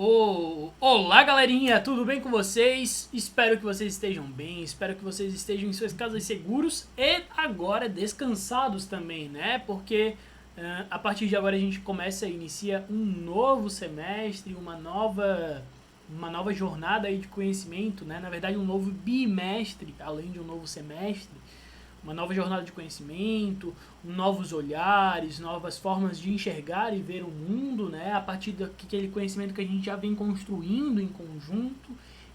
Olá galerinha, tudo bem com vocês? Espero que vocês estejam bem, espero que vocês estejam em suas casas seguros e agora descansados também, né? Porque a partir de agora a gente inicia um novo semestre, uma nova jornada aí de conhecimento, né? Na verdade um novo bimestre, além de um novo semestre, uma nova jornada de conhecimento, novos olhares, novas formas de enxergar e ver o mundo, né? A partir daquele conhecimento que a gente já vem construindo em conjunto.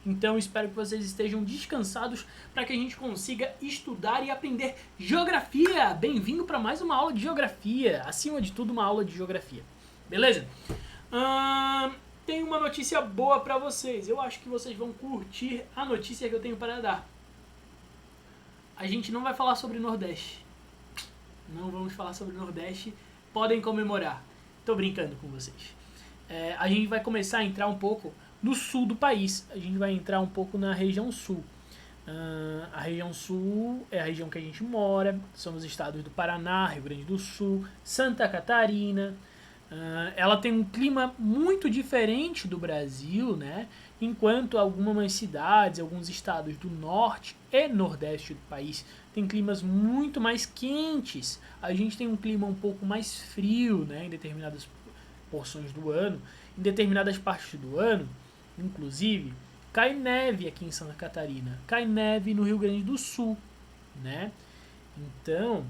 Então espero que vocês estejam descansados para que a gente consiga estudar e aprender geografia. Bem-vindo para mais uma aula de geografia. Acima de tudo, uma aula de geografia. Beleza? Tenho uma notícia boa para vocês. Eu acho que vocês vão curtir a notícia que eu tenho para dar. A gente não vai falar sobre Nordeste. Não vamos falar sobre Nordeste. Podem comemorar. Tô brincando com vocês. A gente vai começar a entrar um pouco no sul do país. A gente vai entrar um pouco na região sul. A região sul é a região que a gente mora. São os estados do Paraná, Rio Grande do Sul, Santa Catarina. Ela tem um clima muito diferente do Brasil, né? Enquanto algumas cidades, alguns estados do norte e nordeste do país têm climas muito mais quentes. A gente tem um clima um pouco mais frio, né? Em determinadas porções do ano. Em determinadas partes do ano, inclusive, cai neve aqui em Santa Catarina. Cai neve no Rio Grande do Sul, né? Então,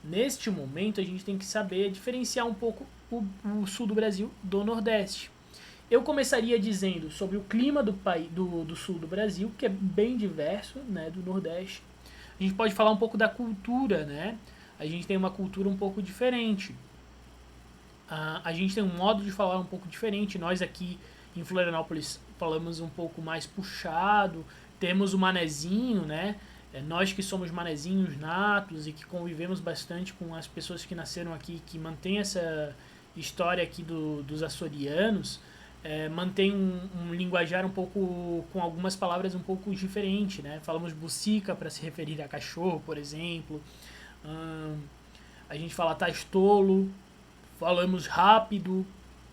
neste momento, a gente tem que saber diferenciar um pouco o sul do Brasil do Nordeste. Eu começaria dizendo sobre o clima do sul do Brasil, que é bem diverso, né, do Nordeste. A gente pode falar um pouco da cultura, né? A gente tem uma cultura um pouco diferente. A gente tem um modo de falar um pouco diferente. Nós aqui em Florianópolis falamos um pouco mais puxado. Temos o manezinho, né? Nós que somos manezinhos natos e que convivemos bastante com as pessoas que nasceram aqui, que mantêm essa história aqui dos açorianos, mantém um linguajar um pouco, com algumas palavras um pouco diferente, né? Falamos bucica para se referir a cachorro, por exemplo. A gente fala tastolo, falamos rápido,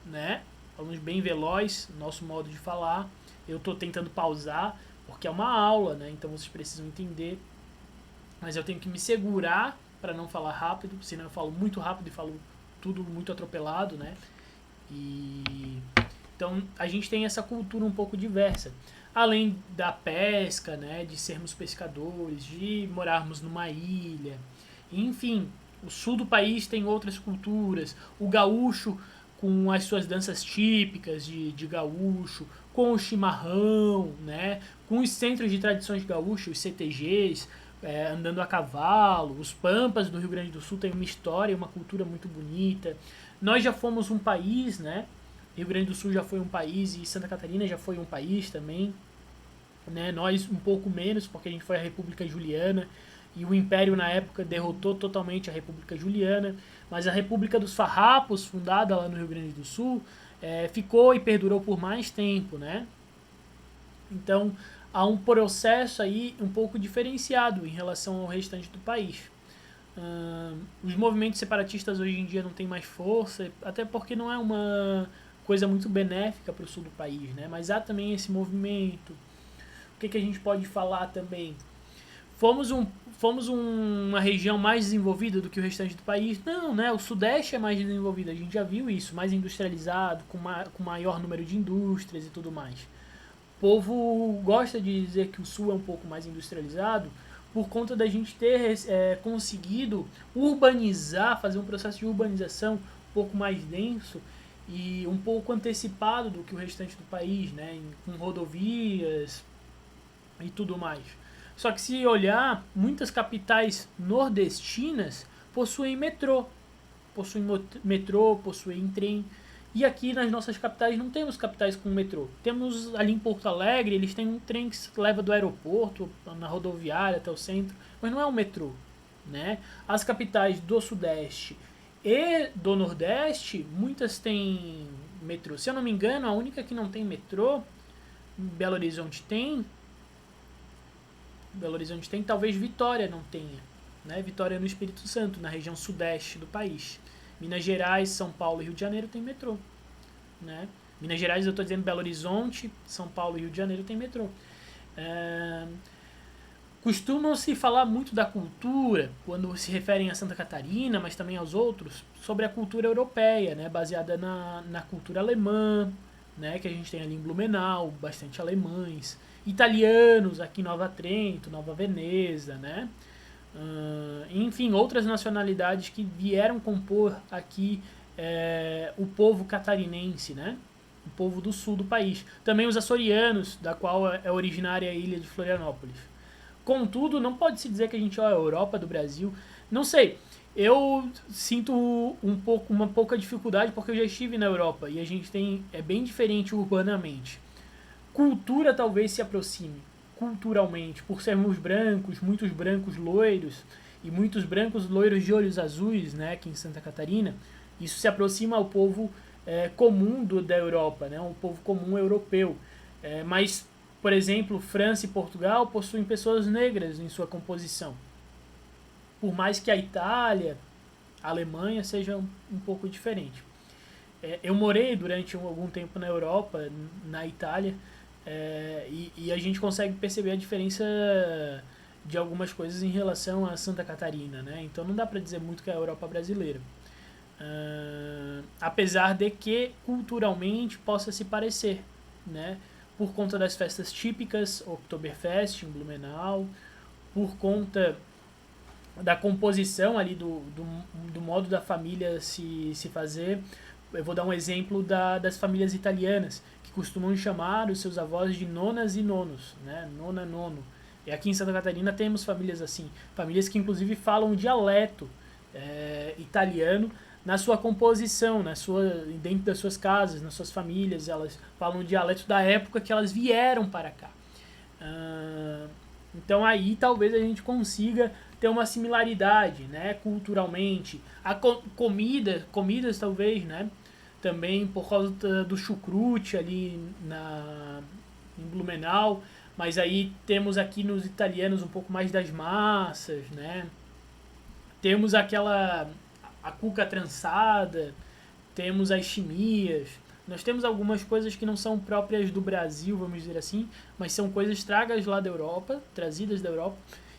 né? Falamos bem veloz, nosso modo de falar. Eu estou tentando pausar, porque é uma aula, né? Então vocês precisam entender. Mas eu tenho que me segurar para não falar rápido, senão eu falo muito rápido e falo tudo muito atropelado, né? Então a gente tem essa cultura um pouco diversa. Além da pesca, né? De sermos pescadores, de morarmos numa ilha. Enfim, o sul do país tem outras culturas. O gaúcho com as suas danças típicas de gaúcho, com o chimarrão, né? Com os centros de tradições gaúchas, os CTGs, andando a cavalo. Os pampas do Rio Grande do Sul têm uma história e uma cultura muito bonita. Nós já fomos um país, né? Rio Grande do Sul já foi um país e Santa Catarina já foi um país também, né? Nós um pouco menos, porque a gente foi a República Juliana e o Império na época derrotou totalmente a República Juliana, mas a República dos Farrapos, fundada lá no Rio Grande do Sul, ficou e perdurou por mais tempo, né? Então há um processo aí um pouco diferenciado em relação ao restante do país. Os movimentos separatistas hoje em dia não têm mais força, até porque não é uma coisa muito benéfica para o sul do país, né? Mas há também esse movimento. O que a gente pode falar também? Fomos uma região mais desenvolvida do que o restante do país? Não, né? O Sudeste é mais desenvolvido, a gente já viu isso, mais industrializado, com maior número de indústrias e tudo mais. O povo gosta de dizer que o Sul é um pouco mais industrializado por conta da gente ter conseguido urbanizar, fazer um processo de urbanização um pouco mais denso e um pouco antecipado do que o restante do país, né? Com rodovias e tudo mais. Só que se olhar, muitas capitais nordestinas possuem metrô. Possuem trem. E aqui nas nossas capitais não temos capitais com metrô. Temos ali em Porto Alegre, eles têm um trem que leva do aeroporto, na rodoviária até o centro, mas não é um metrô, né? As capitais do Sudeste e do Nordeste, muitas têm metrô. Se eu não me engano, a única que não tem metrô, Belo Horizonte tem, talvez Vitória não tenha, né? Vitória no Espírito Santo, na região sudeste do país. Minas Gerais, São Paulo e Rio de Janeiro tem metrô, né? Minas Gerais eu estou dizendo Belo Horizonte, São Paulo e Rio de Janeiro tem metrô. Costumam-se falar muito da cultura, quando se referem a Santa Catarina, mas também aos outros, sobre a cultura europeia, né, baseada na cultura alemã, né, que a gente tem ali em Blumenau, bastante alemães, italianos aqui em Nova Trento, Nova Veneza, né, enfim, outras nacionalidades que vieram compor aqui o povo catarinense, né, o povo do sul do país. Também os açorianos, da qual é originária a ilha de Florianópolis. Contudo, não pode se dizer que a gente é a Europa do Brasil. Não sei. Eu sinto uma pouca dificuldade porque eu já estive na Europa e a gente tem é bem diferente urbanamente. Cultura talvez se aproxime culturalmente por sermos brancos, muitos brancos loiros e muitos brancos loiros de olhos azuis, né, aqui em Santa Catarina. Isso se aproxima ao povo comum da Europa, né, um povo comum europeu. Mas por exemplo, França e Portugal possuem pessoas negras em sua composição. Por mais que a Itália, a Alemanha seja um pouco diferente. Eu morei durante algum tempo na Europa, na Itália, e a gente consegue perceber a diferença de algumas coisas em relação a Santa Catarina, né? Então não dá para dizer muito que é a Europa brasileira. Apesar de que culturalmente possa se parecer, né? Por conta das festas típicas, Oktoberfest em Blumenau, por conta da composição ali do modo da família se fazer. Eu vou dar um exemplo das famílias italianas, que costumam chamar os seus avós de nonas e nonos, né? Nona, nono. E aqui em Santa Catarina temos famílias assim, famílias que inclusive falam dialeto italiano, na sua composição, dentro das suas casas, nas suas famílias, elas falam o dialeto da época que elas vieram para cá. Então aí talvez a gente consiga ter uma similaridade, né, culturalmente. Comidas talvez, né, também por causa do chucrute ali em Blumenau, mas aí temos aqui nos italianos um pouco mais das massas, né. Temos a cuca trançada, temos as chimias, nós temos algumas coisas que não são próprias do Brasil, vamos dizer assim, mas são coisas trazidas lá da Europa,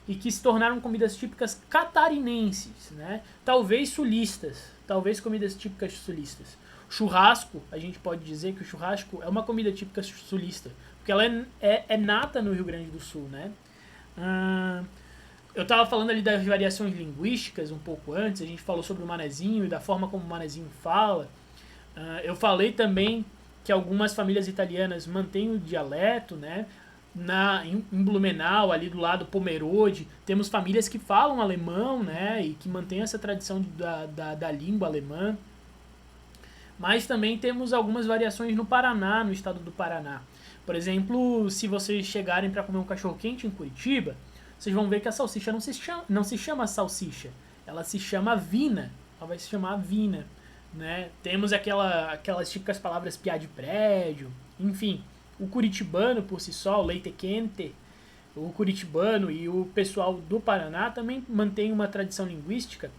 e que se tornaram comidas típicas catarinenses, né? Talvez sulistas, talvez comidas típicas sulistas. Churrasco, a gente pode dizer que o churrasco é uma comida típica sulista, porque ela é nata no Rio Grande do Sul, né? Eu estava falando ali das variações linguísticas um pouco antes, a gente falou sobre o manezinho e da forma como o manezinho fala. Eu falei também que algumas famílias italianas mantêm o dialeto, né? Em Blumenau, ali do lado Pomerode, temos famílias que falam alemão, né? E que mantêm essa tradição da língua alemã. Mas também temos algumas variações no Paraná, no estado do Paraná. Por exemplo, se vocês chegarem para comer um cachorro-quente em Curitiba, vocês vão ver que a salsicha não se chama salsicha, ela se chama vina, ela vai se chamar vina, né? Temos aquelas típicas palavras piá de prédio, enfim, o curitibano por si só, o leite quente, o curitibano e o pessoal do Paraná também mantém uma tradição linguística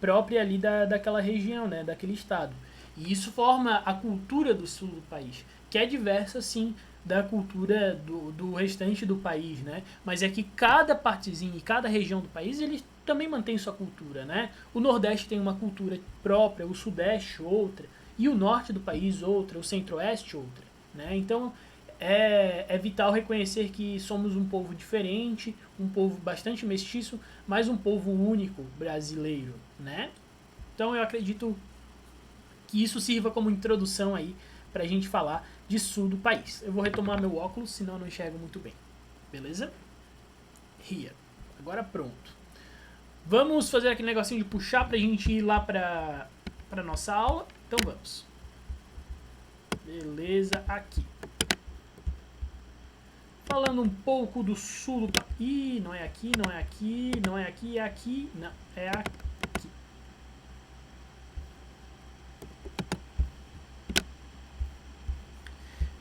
própria ali daquela região, né? Daquele estado. E isso forma a cultura do sul do país, que é diversa, sim, da cultura do restante do país, né? Mas é que cada partezinha e cada região do país, eles também mantém sua cultura, né? O Nordeste tem uma cultura própria, o Sudeste outra, e o Norte do país outra, o Centro-Oeste outra, né? Então é vital reconhecer que somos um povo diferente, um povo bastante mestiço, mas um povo único brasileiro, né? Então eu acredito que isso sirva como introdução aí pra gente falar de sul do país. Eu vou retomar meu óculos, senão eu não enxergo muito bem. Beleza? Here. Agora pronto. Vamos fazer aquele negocinho de puxar pra gente ir lá pra nossa aula. Então vamos. Beleza, aqui. Falando um pouco do sul do país. Ih, não é aqui, não é aqui, não é aqui, é aqui. Não, é aqui.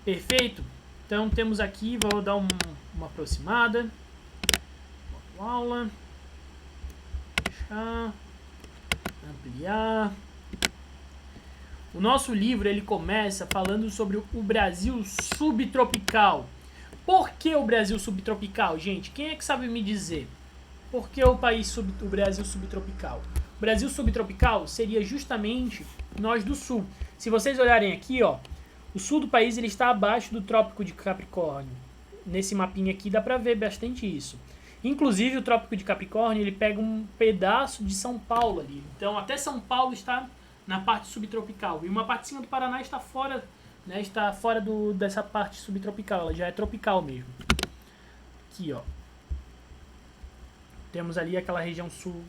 Perfeito? Então temos aqui, vou dar uma aproximada. Aula. Fechar. Ampliar. O nosso livro ele começa falando sobre o Brasil subtropical. Por que o Brasil subtropical, gente? Quem é que sabe me dizer? Por que o Brasil subtropical? O Brasil subtropical seria justamente nós do sul. Se vocês olharem aqui, ó, o sul do país ele está abaixo do Trópico de Capricórnio. Nesse mapinha aqui dá pra ver bastante isso. Inclusive o Trópico de Capricórnio ele pega um pedaço de São Paulo ali. Então até São Paulo está na parte subtropical. E uma partezinha do Paraná está fora, né, está fora dessa parte subtropical. Ela já é tropical mesmo. Aqui, ó. Temos ali aquela região sul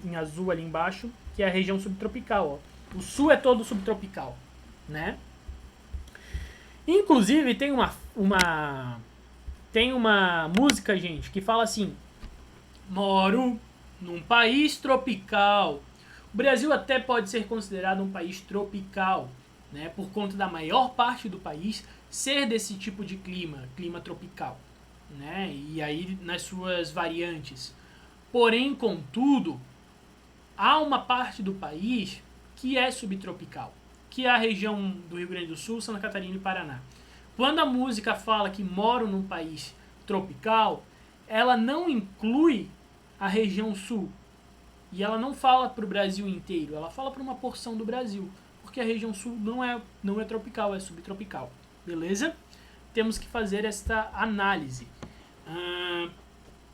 em azul ali embaixo, que é a região subtropical. Ó. O sul é todo subtropical, né? Inclusive tem uma música, gente, que fala assim: moro num país tropical. O Brasil até pode ser considerado um país tropical, né? Por conta da maior parte do país ser desse tipo de clima tropical, né? E aí nas suas variantes. Porém, contudo, há uma parte do país que é subtropical, que é a região do Rio Grande do Sul, Santa Catarina e Paraná. Quando a música fala que moro num país tropical, ela não inclui a região sul. E ela não fala para o Brasil inteiro, ela fala para uma porção do Brasil. Porque a região sul não é tropical, é subtropical. Beleza? Temos que fazer esta análise.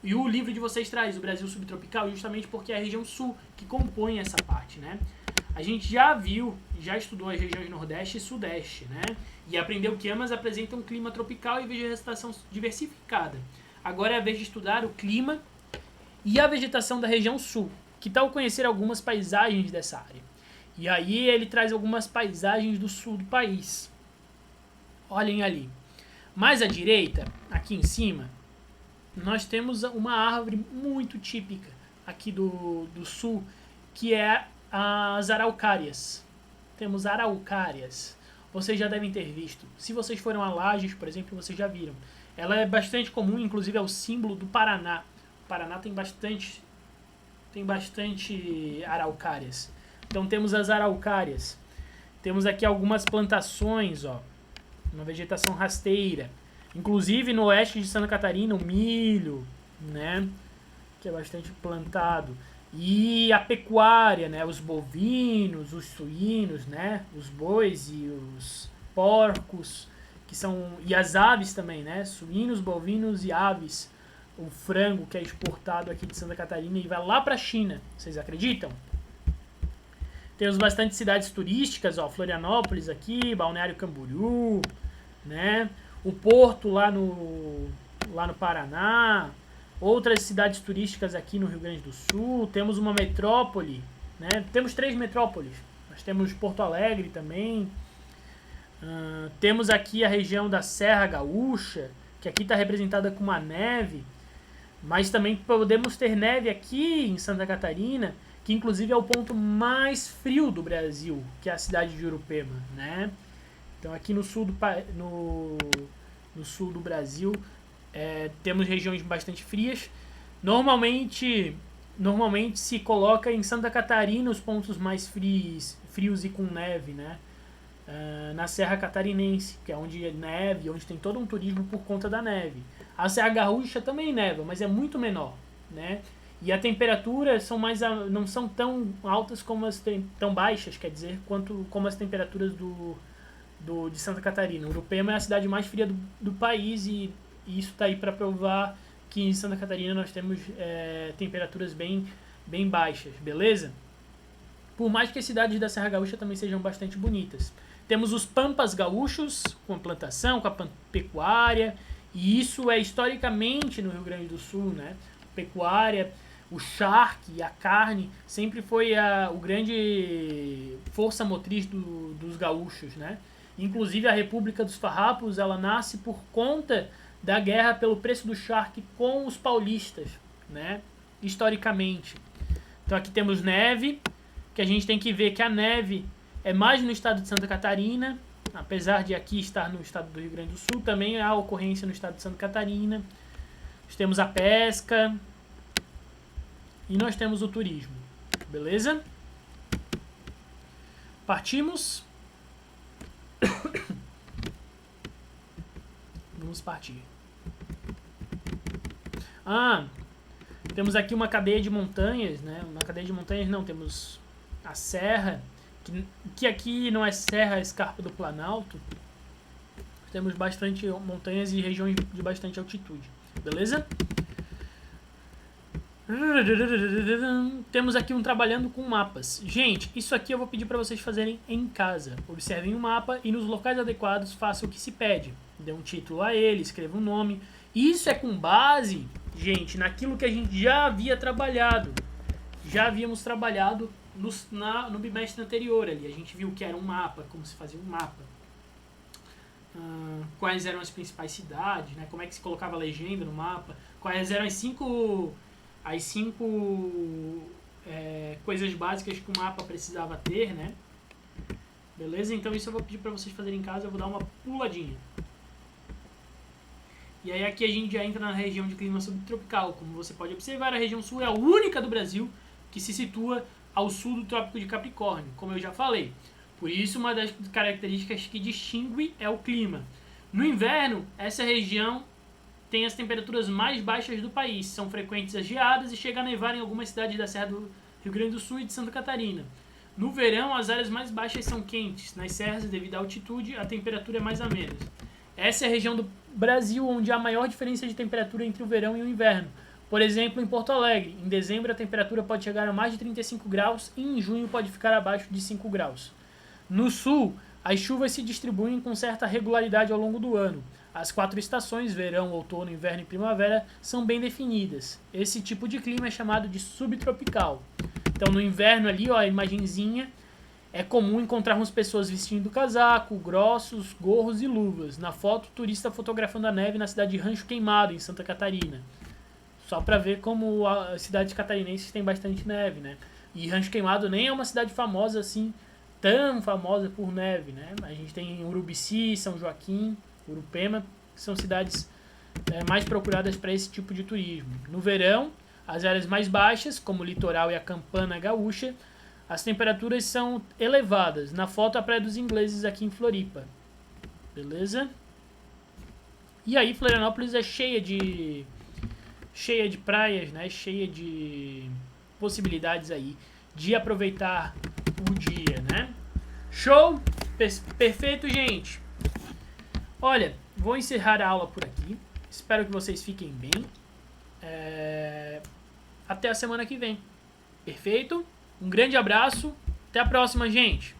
E o livro de vocês traz o Brasil subtropical justamente porque é a região sul que compõe essa parte, né? A gente já estudou as regiões Nordeste e Sudeste, né? E aprendeu que ambas apresentam um clima tropical e vegetação diversificada. Agora é a vez de estudar o clima e a vegetação da região sul. Que tal conhecer algumas paisagens dessa área? E aí ele traz algumas paisagens do sul do país. Olhem ali. Mais à direita, aqui em cima, nós temos uma árvore muito típica aqui do sul, que é as araucárias. Temos araucárias. Vocês já devem ter visto. Se vocês foram a Lages, por exemplo, vocês já viram. Ela é bastante comum, inclusive é o símbolo do Paraná. O Paraná tem bastante araucárias. Então temos as araucárias. Temos aqui algumas plantações, ó, uma vegetação rasteira. Inclusive no oeste de Santa Catarina, o milho, né, que é bastante plantado. E a pecuária, né, os bovinos, os suínos, né, os bois e os porcos, e as aves também, né, suínos, bovinos e aves. O frango que é exportado aqui de Santa Catarina e vai lá para a China. Vocês acreditam? Temos bastante cidades turísticas, ó, Florianópolis aqui, Balneário Camboriú, né? O Porto lá no Paraná, outras cidades turísticas aqui no Rio Grande do Sul, temos uma metrópole, né? Temos 3 metrópoles. Nós temos Porto Alegre também. Temos aqui a região da Serra Gaúcha, que aqui está representada com uma neve. Mas também podemos ter neve aqui em Santa Catarina, que inclusive é o ponto mais frio do Brasil, que é a cidade de Urupema, né? Então aqui no sul do Brasil temos regiões bastante frias. Normalmente se coloca em Santa Catarina os pontos mais frios e com neve, né? Na Serra Catarinense, que é onde neve, onde tem todo um turismo por conta da neve. A Serra Gaúcha também neva, mas é muito menor, né? E a temperatura não são tão altas tão baixas, quer dizer, como as temperaturas de Santa Catarina. Urupema é a cidade mais fria do país e isso está aí para provar que em Santa Catarina nós temos temperaturas bem baixas, beleza? Por mais que as cidades da Serra Gaúcha também sejam bastante bonitas. Temos os pampas gaúchos, com a plantação, com a pecuária, e isso é historicamente no Rio Grande do Sul, né? Pecuária, o charque, a carne, sempre foi o grande força motriz dos gaúchos, né? Inclusive a República dos Farrapos, ela nasce por conta da guerra pelo preço do charque com os paulistas, né? Historicamente. Então aqui temos neve, que a gente tem que ver que a neve é mais no estado de Santa Catarina, apesar de aqui estar no estado do Rio Grande do Sul, também há ocorrência no estado de Santa Catarina. Nós temos a pesca e nós temos o turismo, beleza? Partimos? Vamos partir. Temos aqui uma cadeia de montanhas, né? Uma cadeia de montanhas não, temos a serra, que aqui não é serra, é escarpa do Planalto. Temos bastante montanhas e regiões de bastante altitude, beleza? Temos aqui um trabalhando com mapas. Gente, isso aqui eu vou pedir para vocês fazerem em casa. Observem o mapa e nos locais adequados façam o que se pede. Dê um título a ele, escreva um nome. Isso é com base, gente, naquilo que a gente já havia trabalhado. Já havíamos trabalhado no bimestre anterior ali. A gente viu que era um mapa, como se fazia um mapa. Quais eram as principais cidades, né? Como é que se colocava a legenda no mapa. Quais eram as cinco coisas básicas que o mapa precisava ter, né? Beleza? Então isso eu vou pedir para vocês fazerem em casa. Eu vou dar uma puladinha. E aí aqui a gente já entra na região de clima subtropical. Como você pode observar, a região sul é a única do Brasil que se situa ao sul do Trópico de Capricórnio, como eu já falei. Por isso, uma das características que distingue é o clima. No inverno, essa região tem as temperaturas mais baixas do país. São frequentes as geadas e chega a nevar em algumas cidades da Serra do Rio Grande do Sul e de Santa Catarina. No verão, as áreas mais baixas são quentes. Nas serras, devido à altitude, a temperatura é mais amena. Essa é a região do Brasil onde há maior diferença de temperatura entre o verão e o inverno. Por exemplo, em Porto Alegre, em dezembro a temperatura pode chegar a mais de 35 graus e em junho pode ficar abaixo de 5 graus. No sul, as chuvas se distribuem com certa regularidade ao longo do ano. As 4 estações, verão, outono, inverno e primavera, são bem definidas. Esse tipo de clima é chamado de subtropical. Então no inverno ali, ó, a imagenzinha, é comum encontrarmos pessoas vestindo casaco, grossos, gorros e luvas. Na foto, turista fotografando a neve na cidade de Rancho Queimado, em Santa Catarina. Só para ver como as cidades catarinenses têm bastante neve, né? E Rancho Queimado nem é uma cidade famosa assim, tão famosa por neve, né? A gente tem Urubici, São Joaquim, Urupema, que são cidades mais procuradas para esse tipo de turismo. No verão, as áreas mais baixas, como o litoral e a Campana Gaúcha, as temperaturas são elevadas. Na foto, a Praia dos Ingleses aqui em Floripa. Beleza? E aí, Florianópolis é cheia de praias, né? Cheia de possibilidades aí de aproveitar o dia, né? Show? Perfeito, gente. Olha, vou encerrar a aula por aqui. Espero que vocês fiquem bem. Até a semana que vem. Perfeito? Um grande abraço. Até a próxima, gente.